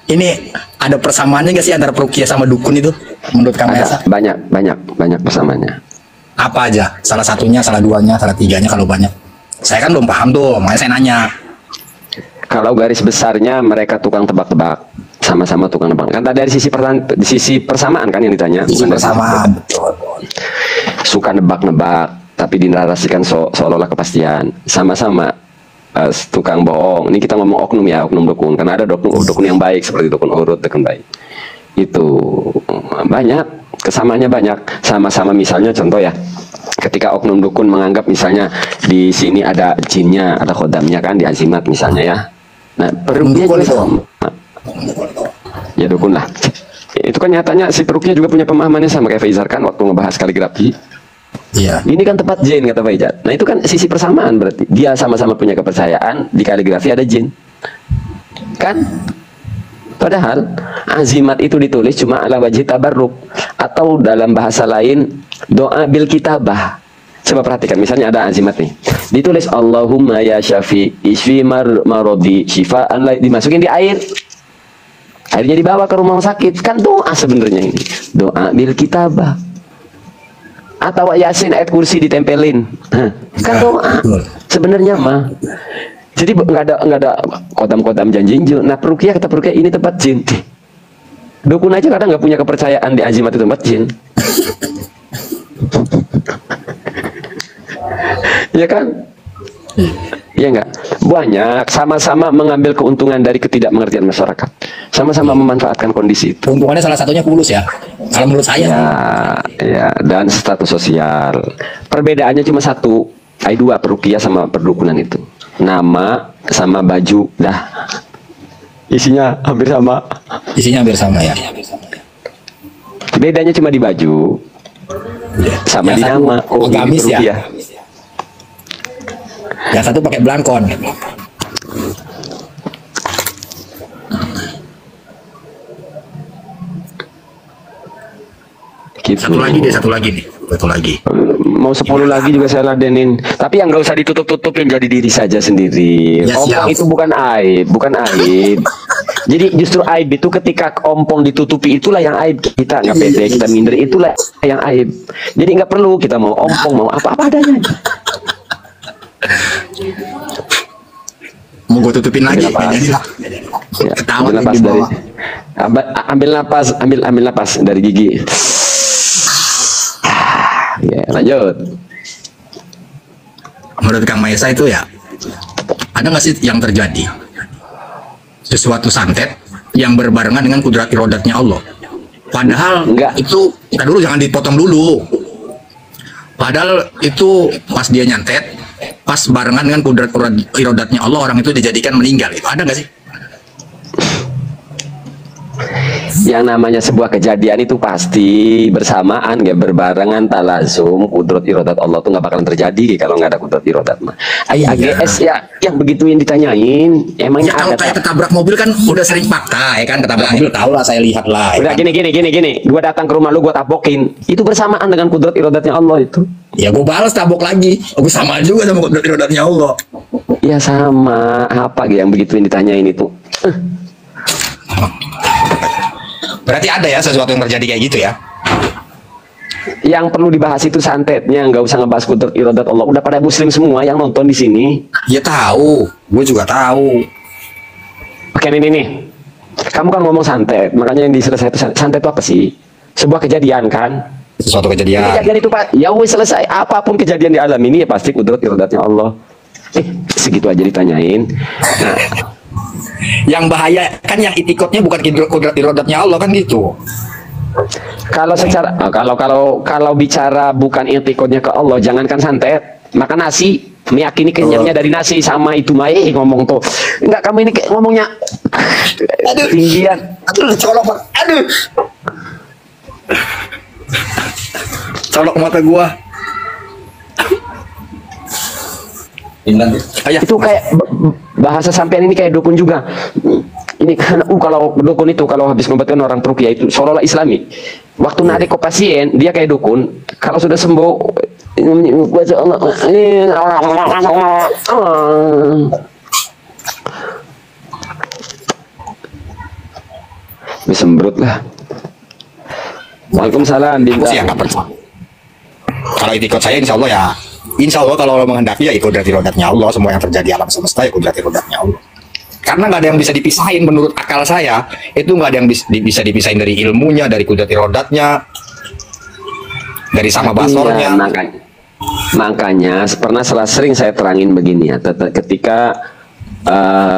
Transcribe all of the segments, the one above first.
Ini ada persamaannya nggak sih antara perukia sama dukun itu menurut Kang Esa? Banyak persamaannya. Apa aja? Salah satunya, salah duanya, salah tiganya kalau banyak. Saya kan belum paham tuh, makanya saya nanya. Kalau garis besarnya mereka tukang tebak-tebak, sama-sama tukang tebak. Kan tadi dari sisi persamaan kan yang ditanya. Sisi persamaan. Suka nebak-nebak, tapi dinarasikan seolah-olah kepastian. Sama-sama tukang bohong. Ini kita ngomong oknum ya, oknum dukun. Karena ada dukun yang baik seperti dukun urut, dukun baik. Itu banyak, kesamaannya banyak. Sama-sama misalnya contoh ya. Ketika oknum dukun menganggap misalnya di sini ada jinnya, ada khodamnya kan di azimat misalnya ya. Nah, perukia juga sama. Ya dukun lah. Itu kan nyatanya si perukia juga punya pemahamannya sama kayak Faizar kan waktu ngebahas kaligrafi. Iya. Ini kan tempat jin kata Faizar. Nah itu kan sisi persamaan berarti. Dia sama-sama punya kepercayaan di kaligrafi ada jin. Kan? Padahal azimat itu ditulis cuma ala wajhi tabarruk atau dalam bahasa lain doa bil kitabah. Coba perhatikan misalnya ada azimat nih. Ditulis Allahumma ya syafi isfi marodi syifaan dimasukin di air. Airnya dibawa ke rumah sakit. Kan doa sebenarnya ini. Doa bil kitabah. Atau Yasin ayat kursi ditempelin. Kan doa. Sebenarnya mah. Jadi nggak ada kodam-kodam janjinju. Nah perukia kata perukia ini tempat jin. Dukun aja kadang nggak punya kepercayaan di azimat itu tempat jin. Ya kan? Ya enggak? Banyak sama-sama mengambil keuntungan dari ketidakmengertian masyarakat. Sama-sama memanfaatkan kondisi itu. Keuntungannya salah satunya fulus ya. Kalau menurut saya. Ya, dan status sosial. Perbedaannya cuma satu. Ada dua perukia sama perdukunan itu. Nama sama baju dah. Isinya hampir sama. Isinya hampir sama ya. Bedanya cuma di baju. Sama di nama. Oh, agamis ya. Yang satu pakai belangkon. Gitu. Satu lagi nih. Mau 10 lagi juga saya ladenin. Tapi yang nggak usah ditutup-tutupin, jadi diri saja sendiri. Ya, ompong itu bukan aib, Jadi justru aib itu ketika ompong ditutupi, itulah yang aib. Kita nggak pede, kita minder, itulah yang aib. Jadi nggak perlu kita mau ompong, mau apa-apa adanya. Mau gue tutupin lagi. Ambil napas dari gigi. Ya, lanjut. Menurut Kang Maesa itu ya, ada nggak sih yang terjadi sesuatu santet yang berbarengan dengan kudrat irodatnya Allah? Padahal enggak. Itu kita dulu jangan dipotong dulu. Padahal itu pas dia nyantet, pas barengan dengan kudrat irodatnya Allah, orang itu dijadikan meninggal. Itu ada nggak sih? Yang namanya sebuah kejadian itu pasti bersamaan, nggak berbarengan, talazum. Kudrat irodat Allah tuh nggak bakalan terjadi kalau nggak ada kudrat irodat mah. AGS ya, yang begitu yang ditanyain, emangnya ya, kalau kayak ketabrak mobil kan udah sering fakta ya kan, ketabrak mobil tahu lah, saya lihat lah. Udah ya kan? gini, gua datang ke rumah lu, gua tabokin, itu bersamaan dengan kudrat irodatnya Allah itu. Ya gua balas tabok lagi, gua sama juga sama kudrat irodatnya Allah. Ya sama, apa yang begitu yang ditanyain itu? Berarti ada ya sesuatu yang terjadi kayak gitu ya? Yang perlu dibahas itu santetnya, nggak usah ngebahas kudrat irodat Allah. Udah pada muslim semua yang nonton di sini. Ya tahu, gue juga tahu. Oke nih. Kamu kan ngomong santet, makanya yang diselesaikan santet itu apa sih? Sebuah kejadian kan? Sesuatu kejadian. Kejadian itu Pak, ya wes selesai. Apapun kejadian di alam ini ya pasti kudrat irodatnya Allah. Segitu aja ditanyain. Nah, yang bahaya kan yang itikotnya bukan kudrat irodatnya Allah kan gitu. Kalau secara kalau bicara bukan itikotnya ke Allah, jangankan santet, makan nasi, meyakini kenyangnya dari nasi sama itu mah ngomong tuh. Enggak, kamu ini kayak ngomongnya aduh, tinggian. Aduh, colok, aduh. Colok mata gua. Itu kayak bahasa sampean ini kayak dukun juga. Ini kan kalau dukun itu kalau habis ngobatin orang perukia itu seolah-olah Islami. Waktu narik ke pasien dia kayak dukun. Kalau sudah sembuh Sembrut lah. Waalaikumsalam Dinda. Aku sih nggak percaya. Kalau ikut saya insya Allah kalau Allah menghendaki ya ikut dari rodatnya Allah. Semua yang terjadi alam semesta ikut dari rodatnya Allah. Karena nggak ada yang bisa dipisahin menurut akal saya. Itu nggak ada yang bisa dipisahin dari ilmunya, dari kudrati rodatnya, dari sama basornya. Iya, makanya pernah sering saya terangin begini ya, ketika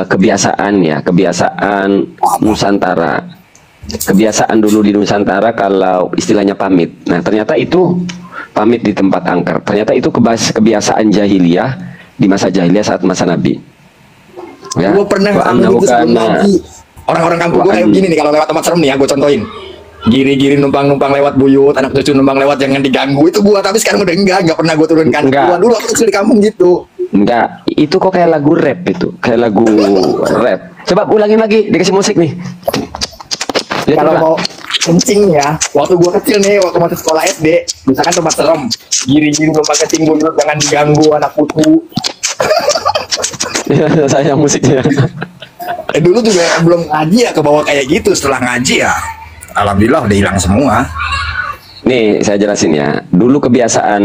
kebiasaan Nusantara, kebiasaan dulu di Nusantara kalau istilahnya pamit. Nah ternyata itu pamit di tempat angker. Ternyata itu kebiasaan jahiliyah di masa jahiliyah saat masa Nabi. Ya. Gue pernah ngalamin itu sebelum Nabi. Orang-orang kampung gue kayak begini nih kalau lewat tempat serem nih ya, gue contohin. Giri-giri numpang-numpang lewat buyut, anak cucu numpang lewat jangan diganggu, itu gua. Tapi sekarang udah enggak pernah gua turunkan. Gua dulu waktu kecil di kampung gitu. Enggak, itu kok kayak lagu rap itu, kayak lagu rap. Coba ulangin lagi, dikasih musik nih. Kalau mau kencing ya, waktu gua kecil nih, waktu masih sekolah SD, misalkan tempat serem, giri-giri numpang kencing buyut jangan diganggu anak putu. Ya, sayang musiknya. Dulu juga belum ngaji ya ke bawah kayak gitu. Setelah ngaji ya alhamdulillah udah hilang semua. Nih saya jelasin ya. Dulu kebiasaan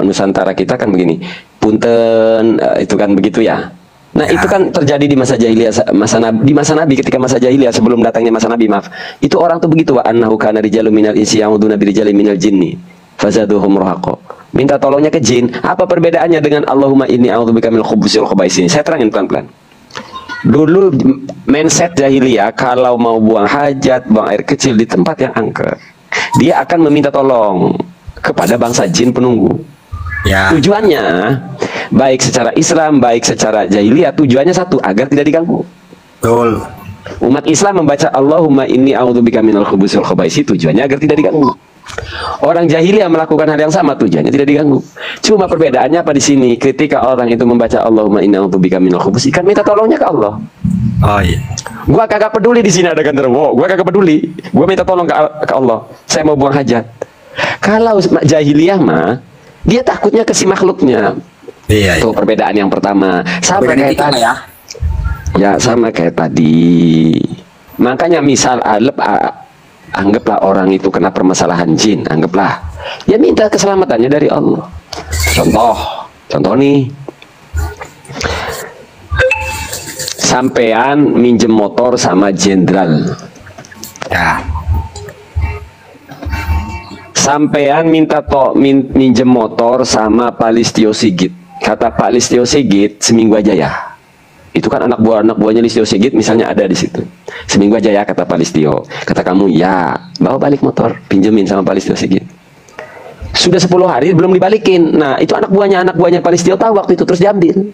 Nusantara kita kan begini. Punten itu kan begitu ya. Nah ya. itu kan terjadi di masa jahiliyah, di masa Nabi, ketika masa jahiliyah sebelum datangnya masa Nabi, maaf. Itu orang tuh begitu, wa annahu kana rijalun minal insi ya'uduna birijalin minal jinni fazaduhum rahaqa. Minta tolongnya ke jin. Apa perbedaannya dengan Allahumma inni a'udzubika minal khubuthi wal khaba'is? Saya terangin pelan-pelan. Dulu mindset jahiliyah kalau mau buang hajat, buang air kecil di tempat yang angker, dia akan meminta tolong kepada bangsa jin penunggu. Ya. Tujuannya baik secara Islam, baik secara jahiliyah, tujuannya satu, agar tidak diganggu. Betul. Umat Islam membaca Allahumma inni a'udzubika minal khubuthi wal khaba'is, tujuannya agar tidak diganggu. Orang jahiliyah melakukan hal yang sama, tujuannya tidak diganggu. Cuma perbedaannya apa di sini? Ketika orang itu membaca Allahumma inna a'udzubika minal khubuthi, kan minta tolongnya ke Allah. Oh iya. Gua kagak peduli di sini ada genderuwo, gua kagak peduli. Gua minta tolong ke Allah. Saya mau buang hajat. Kalau jahiliyah mah, dia takutnya ke si makhluknya. Iya. Itu perbedaan yang pertama. Sama kayak tadi. Ya, sama kayak tadi. Makanya misal anggaplah orang itu kena permasalahan jin, anggaplah ya minta keselamatannya dari Allah. Contoh nih, sampean minjem motor sama jenderal ya, sampean minjem motor sama Pak Listio Sigit. Kata Pak Listio Sigit seminggu aja ya. Itu kan anak buahnya Listio Sigit misalnya ada di situ. Seminggu aja ya kata Pak Listio. Kata kamu ya, bawa balik motor, pinjemin sama Pak Listio Sigit. Sudah 10 hari belum dibalikin. Nah itu anak buahnya Pak Listio tahu waktu itu, terus diambil.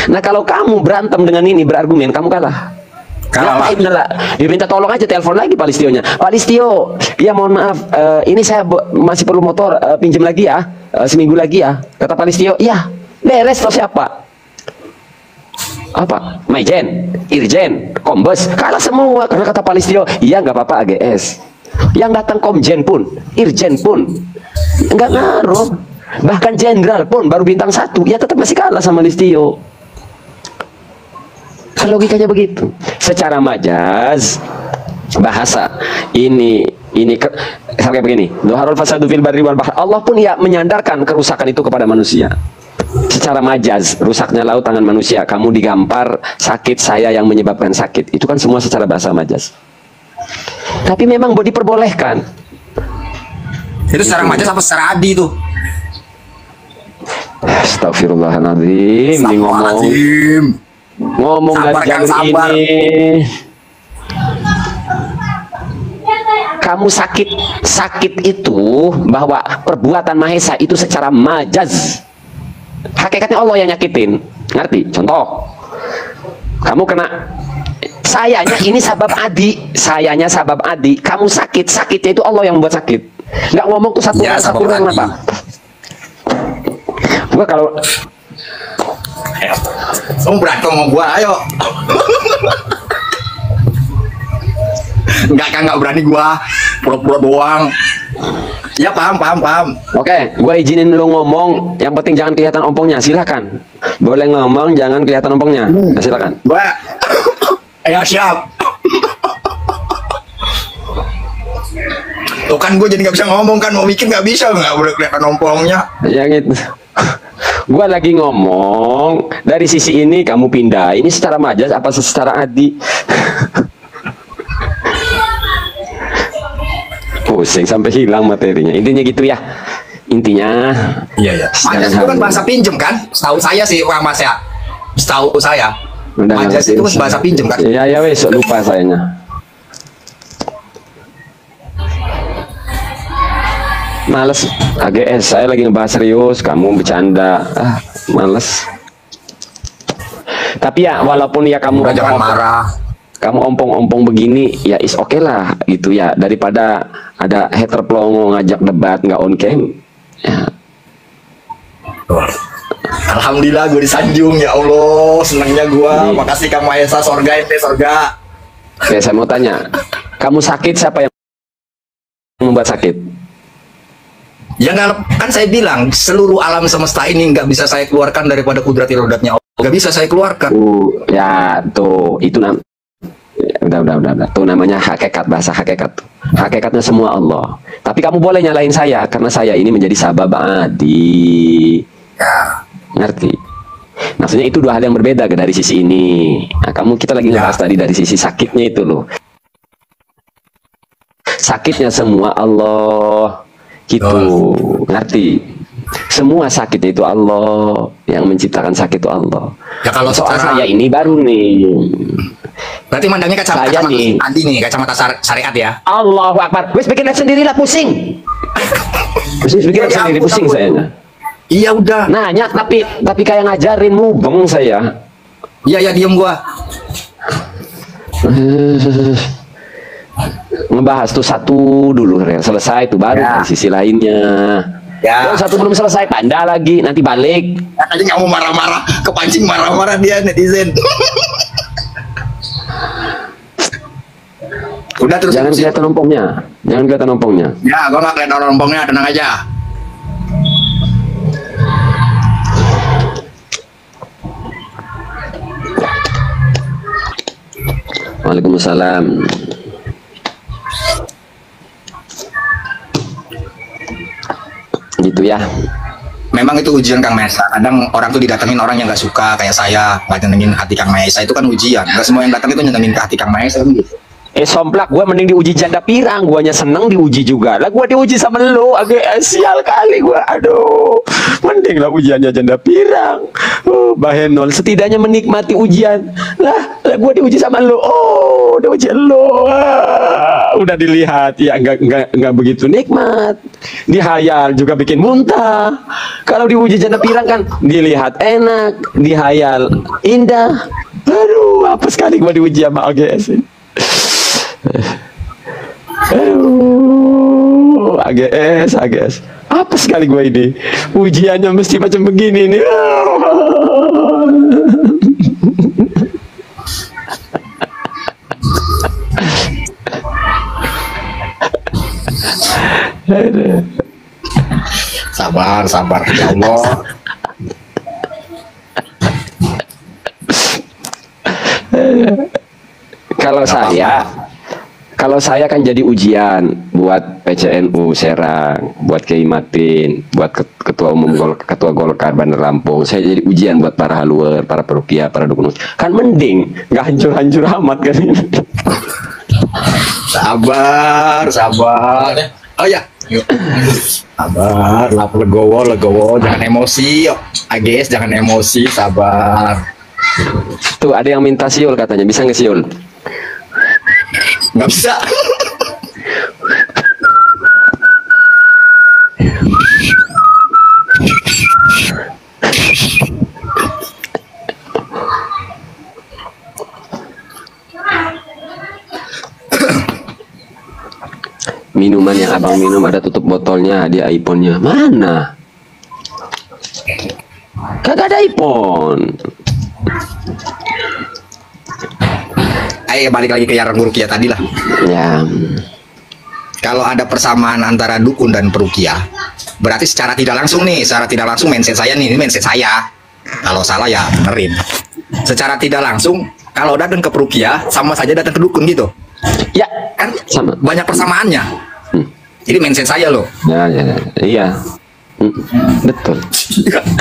Nah kalau kamu berantem dengan ini, berargumen, kamu kalah. Kalah. Dia minta tolong aja, telepon lagi Pak Listionya. Pak Listio, ya mohon maaf, ini saya masih perlu motor, pinjam lagi ya, seminggu lagi ya. Kata Pak Listio, iya, beres. Atau siapa? Apa? Maijen, Irjen, Kombes, kalah semua. Karena kata Pak Listio, iya nggak apa-apa AGS. Yang datang Komjen pun, Irjen pun nggak ngaruh. Bahkan jenderal pun baru bintang 1, ya tetap masih kalah sama Listio. Logikanya begitu. Secara majaz bahasa ini sampai begini. Dhuharul fasadu fil barri wal bahr. Allah pun ya menyandarkan kerusakan itu kepada manusia. Secara majaz, rusaknya laut tangan manusia, kamu digampar, sakit, saya yang menyebabkan sakit. Itu kan semua secara bahasa majaz. Tapi memang diperbolehkan. Itu secara majaz apa secara adi itu? Astagfirullahaladzim. Ini ngomong dari jalur ini. Kamu sakit itu bahwa perbuatan Mahesa itu secara majaz. Hakikatnya Allah yang nyakitin. Ngerti? Contoh, kamu kena, sayanya ini sabab adi, kamu sakitnya itu Allah yang membuat sakit. Nggak ngomong tuh satu orang apa. Gua kalau kamu berantem sama gua, ayo. Enggak berani gua, pura-pura doang. Ya paham. Oke, gua izinin lu ngomong, yang penting jangan kelihatan ompongnya, silakan. Boleh ngomong, jangan kelihatan ompongnya, silakan. Gua, ya siap. Tuh kan gue jadi nggak bisa ngomong kan, mau mikir nggak bisa, nggak boleh kelihatan ompongnya. Yang itu. Gua lagi ngomong dari sisi ini kamu pindah. Ini secara majas apa secara adi? Pusing sampai hilang materinya. Intinya gitu ya. Intinya. Iya ya. Majas itu kan bahasa pinjem kan? Setahu saya sih Bang Mas ya. Setahu saya. Majas itu kan bahasa pinjem kan? Iya ya wes lupa sayanya. Males AGS, saya lagi ngebahas serius, kamu bercanda. Males. Tapi ya walaupun ya kamu jangan marah. Kamu ompong-ompong begini ya is oke lah gitu ya, daripada ada hater pelongo ngajak debat nggak on cam ya. Alhamdulillah gue disanjung, ya Allah, senangnya gue. Makasih Kang Mahesa, sorga ente sorga. Oke, saya mau tanya, kamu sakit, siapa yang membuat sakit? Ya nggak, kan saya bilang seluruh alam semesta ini nggak bisa saya keluarkan daripada kudrati rodatnya Allah. Nggak bisa saya keluarkan. Ya tuh itu udah. Tuh namanya hakikat, bahasa hakikat. Hakikatnya semua Allah. Tapi kamu boleh nyalain saya karena saya ini menjadi sabab adi. Ya. Ngerti? Maksudnya itu dua hal yang berbeda dari sisi ini. Nah, kita lagi ngebahas tadi dari sisi sakitnya itu loh. Sakitnya semua Allah. Gitu, ngerti? Semua sakit itu Allah, yang menciptakan sakit itu Allah. Ya kalau soal saya ini baru nih. Berarti mandangnya kacamata nih. Andi nih, kacamata syariat ya. Allahu Akbar. Wes bikin live sendiri lah, pusing. Bikin live sendiri pusing saya. Iya udah. Nanya tapi kayak ngajarin mubeng saya. Iya diem gua. Ngebahas tuh satu dulu selesai itu baru dari sisi lainnya. Ya. Kalau satu belum selesai tanda lagi nanti balik. Tadi nggak mau marah-marah, kepancing marah-marah dia netizen. Udah terus. Jangan kelihatan ompongnya. Ya, gua nggak kelihatan ompongnya, tenang aja. Waalaikumsalam. Gitu ya. Memang itu ujian Kang Mahesa. Kadang orang tuh didatengin orang yang nggak suka, kayak saya nggak nyenengin hati Kang Mahesa, itu kan ujian. Nggak semua yang datang itu nyenengin ke hati Kang Mahesa kan gitu. Somplak, gue mending diuji janda pirang, guanya seneng diuji juga. Lah gue diuji sama lu, agak sial kali gue. Aduh, mending lah ujiannya janda pirang. Bahenol, setidaknya menikmati ujian. Lah gue diuji sama lu. Oh, diuji lu. Udah dilihat ya enggak begitu nikmat. Dihayal juga bikin muntah. Kalau diuji janda pirang kan dilihat enak, dihayal indah. Aduh, apa sekali gue diuji sama AGS ini. AGS apa sekali gue ini, ujiannya mesti macam begini nih. Sabar ya Allah. Kalau saya kan jadi ujian buat PCNU Serang, buat Kiai Matin, buat ketua Golkar Bandar Lampung. Saya jadi ujian buat para haluer, para perukia, para dukun. Kan mending nggak hancur-hancur amat kan ini. Sabar. Oh ya, yuk. Sabar, legowo, jangan emosi. Yuk. AGS jangan emosi, sabar. Tuh ada yang minta siul katanya, bisa nggak siul? Nggak bisa. Minuman yang abang minum ada tutup botolnya di iPhone-nya. Mana? Kagak ada iPhone. Ayo balik lagi ke yang rukia tadi lah. Ya. Kalau ada persamaan antara dukun dan perukia, berarti secara tidak langsung mindset saya nih, ini mindset saya. Kalau salah ya benerin. Secara tidak langsung, kalau datang ke perukia sama saja datang ke dukun gitu. Ya, kan sama. Banyak persamaannya. Ini mindset saya loh. Iya. Betul.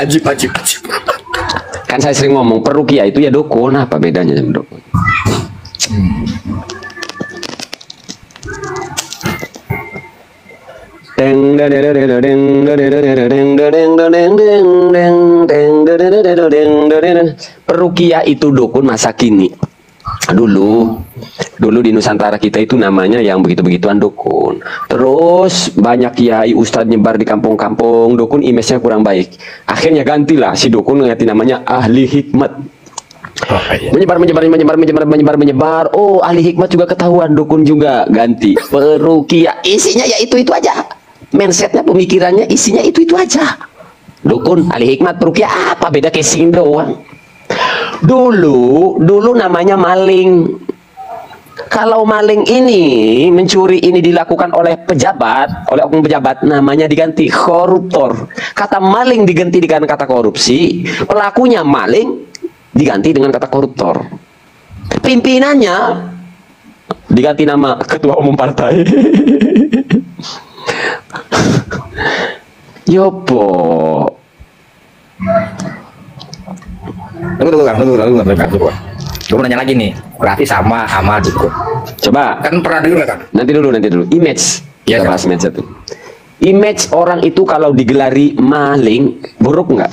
Ajib. Kan saya sering ngomong peruqyah itu ya dukun, apa bedanya sama dukun? Peruqyah itu dukun masa kini. Dulu di Nusantara kita itu namanya yang begitu-begituan dukun. Terus banyak kiai ustadz nyebar di kampung-kampung, dukun image-nya kurang baik. Akhirnya gantilah si dukun ngerti namanya ahli hikmat. Menyebar. Oh, ahli hikmat juga ketahuan, dukun juga ganti. Peruqyah isinya ya itu aja. Mindsetnya, pemikirannya isinya itu aja. Dukun, ahli hikmat, peruqyah apa beda casing doang. Dulu namanya maling. Kalau maling ini, mencuri ini dilakukan oleh pejabat, oleh oknum pejabat, namanya diganti koruptor. Kata maling diganti dengan kata korupsi, pelakunya maling diganti dengan kata koruptor. Pimpinannya diganti nama ketua umum partai. Yopo. Tunggu. Gue mau nanya lagi nih, berarti sama dukun. Coba. Kan pernah dengar kan? Nanti dulu. Image. Iya, Kita bahas image satu. Image orang itu kalau digelari maling, buruk nggak?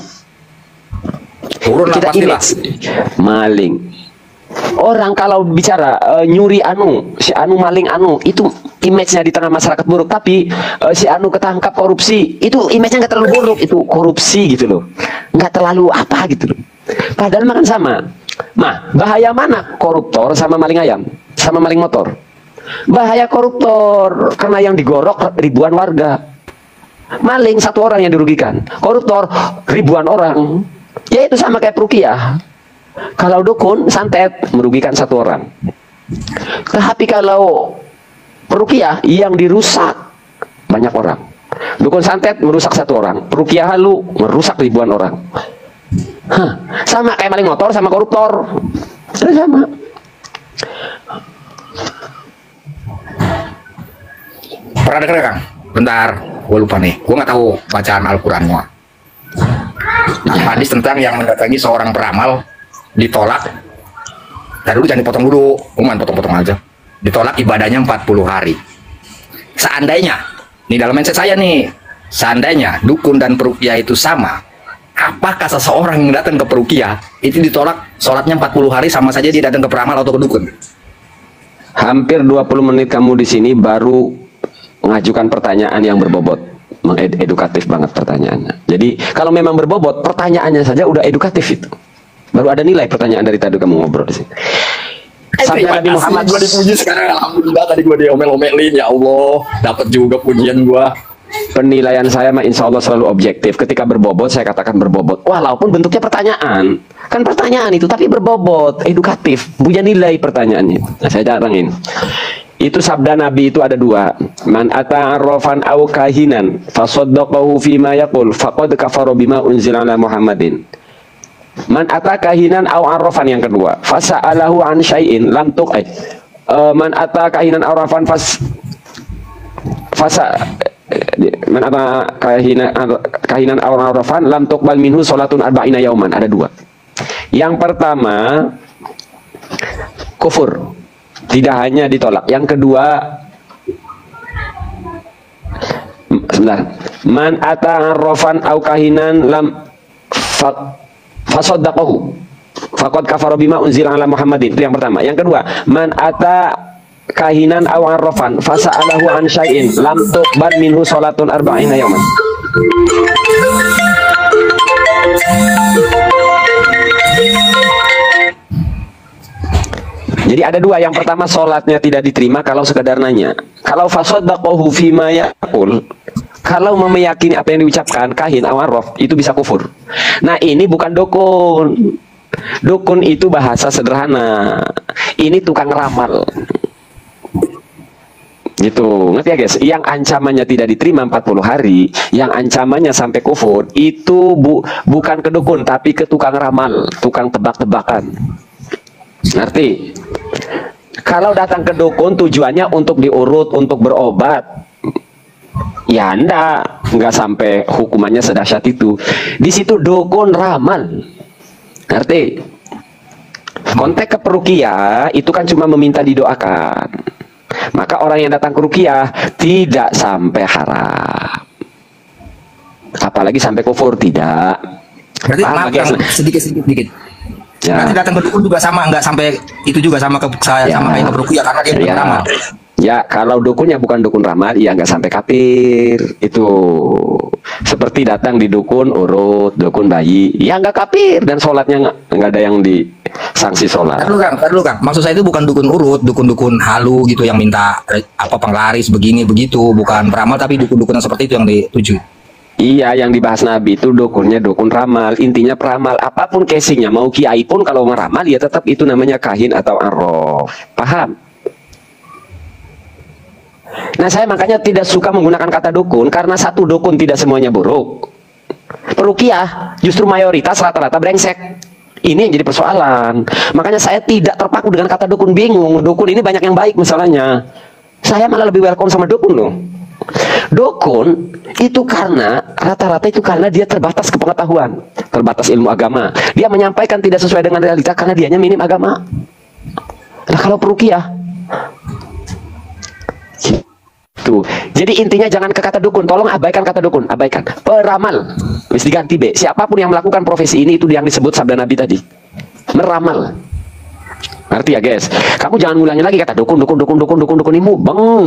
Turun lah Kita pastilah. image maling. Orang kalau bicara nyuri si anu maling itu image-nya di tengah masyarakat buruk. Tapi si anu ketangkap korupsi, itu image-nya nggak terlalu buruk, itu korupsi gitu loh, nggak terlalu apa gitu loh. Padahal makan sama. Nah, bahaya mana koruptor sama maling ayam, sama maling motor? Bahaya koruptor karena yang digorok ribuan warga. Maling satu orang yang dirugikan, koruptor ribuan orang. Ya itu sama kayak peruqyah. Kalau dukun santet merugikan satu orang. Tapi kalau peruqyah yang dirusak banyak orang. Dukun santet merusak satu orang, peruqyah halu merusak ribuan orang. Sama kayak maling motor sama koruptor. Sama. Pernah dengar Kang? Bentar, gue lupa nih. Gue nggak tahu bacaan Al-Qurannya. Hadis tentang yang mendatangi seorang peramal ditolak. Tadi dulu jangan dipotong dulu, potong-potong aja. Ditolak ibadahnya 40 hari. Seandainya, ini dalam mindset saya nih, seandainya dukun dan peruqyah itu sama, apakah seseorang yang datang ke peruqyah itu ditolak sholatnya 40 hari sama saja dia datang ke peramal atau ke dukun? Hampir 20 menit kamu di sini baru mengajukan pertanyaan yang berbobot, edukatif banget pertanyaannya. Jadi kalau memang berbobot, pertanyaannya saja udah edukatif itu. Baru ada nilai pertanyaan dari tadi kamu ngobrol di sini. Sampai Nabi Muhammad gue dipuji sekarang, alhamdulillah. Tadi gue diomel-omelin, ya Allah, dapat juga pujian gue. Penilaian saya mah insya Allah selalu objektif. Ketika berbobot saya katakan berbobot, walaupun bentuknya pertanyaan, kan pertanyaan itu tapi berbobot, edukatif, punya nilai pertanyaannya. Nah, saya carangin. Itu sabda Nabi itu ada dua. Man ata'arrafan aw kahinan fasaddaqahu fima yaqul faqad kafara bima unzila ala Muhammadin. Man ata kahinan aw arrafan yang kedua, fasa'alahu an syai'in lam tuqai. Man ata kahinan aw arrafan man ata kahinan aw arrafan lam tuqbal minhu salatun arba'ina yauman. Ada dua. Yang pertama kufur, tidak hanya ditolak. Yang kedua, sebentar, man ata arrafan aw kahinan lam fasaddaqahu faqad kafara bima unzila ala Muhammadin. Itu yang pertama. Yang kedua, man ata kahinan aw arrafan fasa'alahu an syai'in lam tuqbal minhu salatun arba'ina yauman. Jadi ada dua. Yang pertama, sholatnya tidak diterima kalau sekedar nanya. Kalau fasaddaqahu fima yaqul, kalau meyakini apa yang diucapkan kahin awarrof, itu bisa kufur. Nah, ini bukan dukun. Dukun itu bahasa sederhana. Ini tukang ramal. Gitu, ngerti ya guys? Yang ancamannya tidak diterima 40 hari, yang ancamannya sampai kufur, itu bukan ke dukun, tapi ke tukang ramal, tukang tebak-tebakan. Ngerti? Kalau datang ke dukun tujuannya untuk diurut, untuk berobat. Ya enggak sampai hukumannya sedahsyat itu. Di situ dukun ramal. Ngerti? Konteks ke peruqyah itu kan cuma meminta didoakan. Maka orang yang datang ke ruqyah tidak sampai haram. Apalagi sampai kufur, tidak. Berarti maaf Kang, sedikit. Ya. Berarti datang ke dukun juga sama, nggak sampai itu juga sama ke saya ya, sama kayak ke peruqyah karena dia bukan ramal. Ya, kalau dukunnya bukan dukun ramal, ya nggak sampai kafir. Itu seperti datang di dukun urut, dukun bayi, ya nggak kafir dan sholatnya nggak ada yang disanksi sholat. Ntar dulu Kang. Maksud saya itu bukan dukun urut, dukun-dukun halu gitu yang minta apa penglaris begini begitu, bukan peramal tapi dukun-dukun yang seperti itu yang dituju. Iya, yang dibahas Nabi itu dukunnya dukun ramal. Intinya peramal, apapun casingnya, mau kiai pun kalau meramal ya tetap itu namanya kahin atau arraf. Paham? Nah, saya makanya tidak suka menggunakan kata dukun karena satu dukun tidak semuanya buruk. Peruqyah justru mayoritas rata-rata brengsek. Ini yang jadi persoalan. Makanya saya tidak terpaku dengan kata dukun, bingung. Dukun ini banyak yang baik misalnya. Saya malah lebih welcome sama dukun loh. Dukun itu karena rata-rata itu karena dia terbatas kepengetahuan, terbatas ilmu agama. Dia menyampaikan tidak sesuai dengan realita karena dianya minim agama. Nah, kalau peruqyah tuh. Jadi intinya jangan ke kata dukun, tolong abaikan kata dukun, abaikan. Peramal, bisa diganti B. Siapapun yang melakukan profesi ini itu yang disebut sabda Nabi tadi. Meramal. Ngerti ya guys? Kamu jangan ngulangi lagi kata dukun ini bang.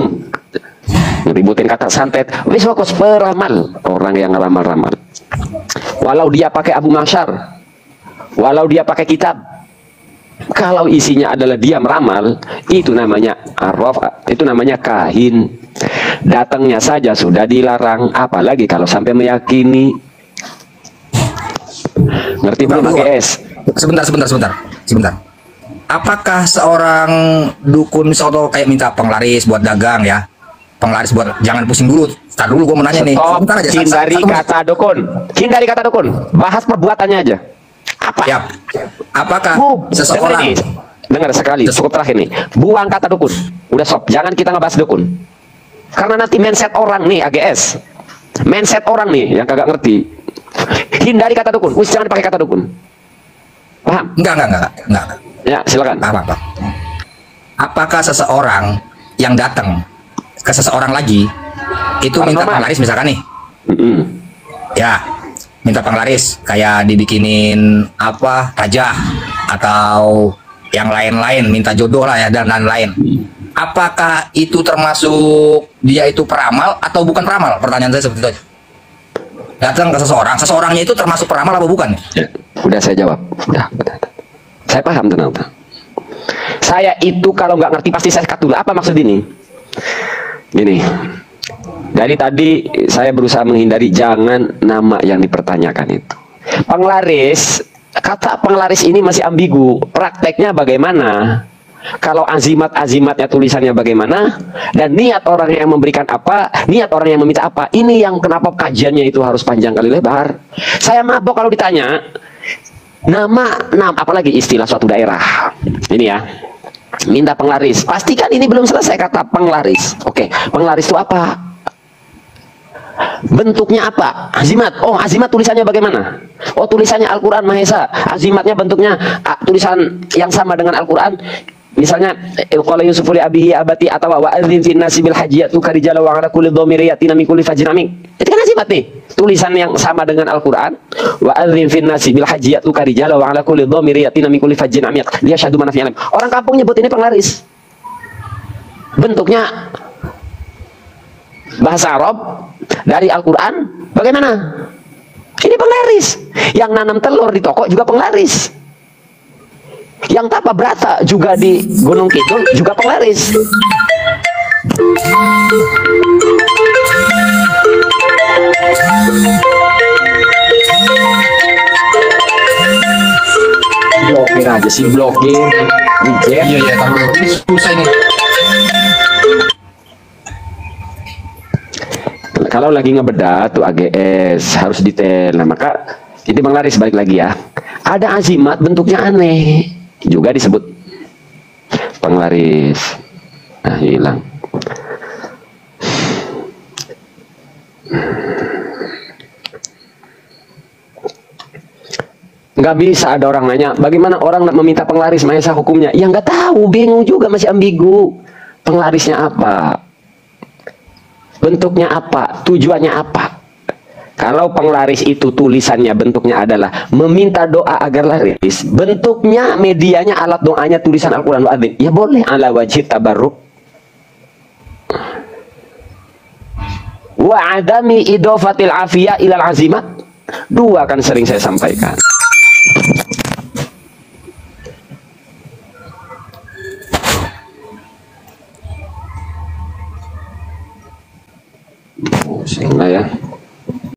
Ngeributin kata santet. Wis fokus peramal, orang yang ramal-ramal. Walau dia pakai Abu Masyar, walau dia pakai kitab, kalau isinya adalah dia meramal, itu namanya arraf, itu namanya kahin. Datangnya saja sudah dilarang, apalagi kalau sampai meyakini. Ngerti belum guys? Sebentar. Apakah seorang dukun misalnya kayak minta penglaris buat dagang ya? Penglaris buat, jangan pusing dulu. Tar dulu gue mau nanya nih. Sebentar aja. Hindari kata dukun. Bahas perbuatannya aja. Apa? Ya. Apakah seseorang dengar sekali, cukup terakhir nih. Buang kata dukun. Udah stop. Jangan kita ngebahas dukun. Karena nanti mindset orang nih AGS. Mindset orang nih yang kagak ngerti. Hindari kata dukun. Jangan pakai kata dukun. Paham? Enggak. Ya, silakan. Apa? Apakah seseorang yang datang ke seseorang lagi itu minta penglaris misalkan nih? Ya, minta penglaris kayak dibikinin apa tajah atau yang lain-lain, minta jodoh lah ya dan lain-lain. Apakah itu termasuk dia itu peramal atau bukan peramal? Pertanyaan saya seperti itu aja. Datang ke seseorangnya itu termasuk peramal apa bukan? Ya, udah saya jawab. Udah. Saya paham tenang. Saya itu kalau nggak ngerti pasti saya cut dulu. Apa maksud ini? Gini. Dari tadi saya berusaha menghindari jangan nama yang dipertanyakan itu. Penglaris, kata penglaris ini masih ambigu. Prakteknya bagaimana? Kalau azimatnya tulisannya bagaimana? Dan niat orang yang memberikan apa? Niat orang yang meminta apa? Ini yang kenapa kajiannya itu harus panjang kali lebar. Saya mabok kalau ditanya nama apalagi istilah suatu daerah. Ini ya. Minta penglaris. Pastikan ini belum selesai kata penglaris. Oke, penglaris itu apa? Bentuknya apa? Azimat. Oh, azimat tulisannya bagaimana? Oh, tulisannya Al-Quran Maha Esa. Azimatnya bentuknya tulisan yang sama dengan Al-Quran. Misalnya, qala Yusufu li abihi abati atau wa adzin fin nasi bil hajjiyatu karijala wa ala kulli dhamiri yatina min kulli fajrin amik. Itu kan azimat nih. Tulisan yang sama dengan Al-Quran. Wa adzin fin nasi bil hajjiyatu karijala wa ala kulli dhamiri yatina min kulli fajrin amik. Dia syahdu manafi alim. Orang kampung nyebut ini penglaris. Bentuknya bahasa Arab dari Al-Quran bagaimana? Ini penglaris. Yang nanam telur di toko juga penglaris. Yang tapa berata juga di Gunung Kidul juga penglaris. Blokir aja sih, blokir. Iya, tapi ini susah ini. Kalau lagi ngebedah tuh AGS harus detail. Nah, maka ini penglaris balik lagi ya. Ada azimat bentuknya aneh juga disebut penglaris. Nah, hilang. Nggak bisa ada orang nanya, bagaimana orang meminta penglaris Maesa hukumnya? Ya nggak tahu, bingung juga, masih ambigu. Penglarisnya apa? Bentuknya apa? Tujuannya apa? Kalau penglaris itu tulisannya bentuknya adalah meminta doa agar laris, bentuknya medianya alat doanya tulisan Al-Quran Al-Azim, ya boleh ala wajib tabarruk. Wa adami idofatil afiyah ilal azimat. Dua kan sering saya sampaikan.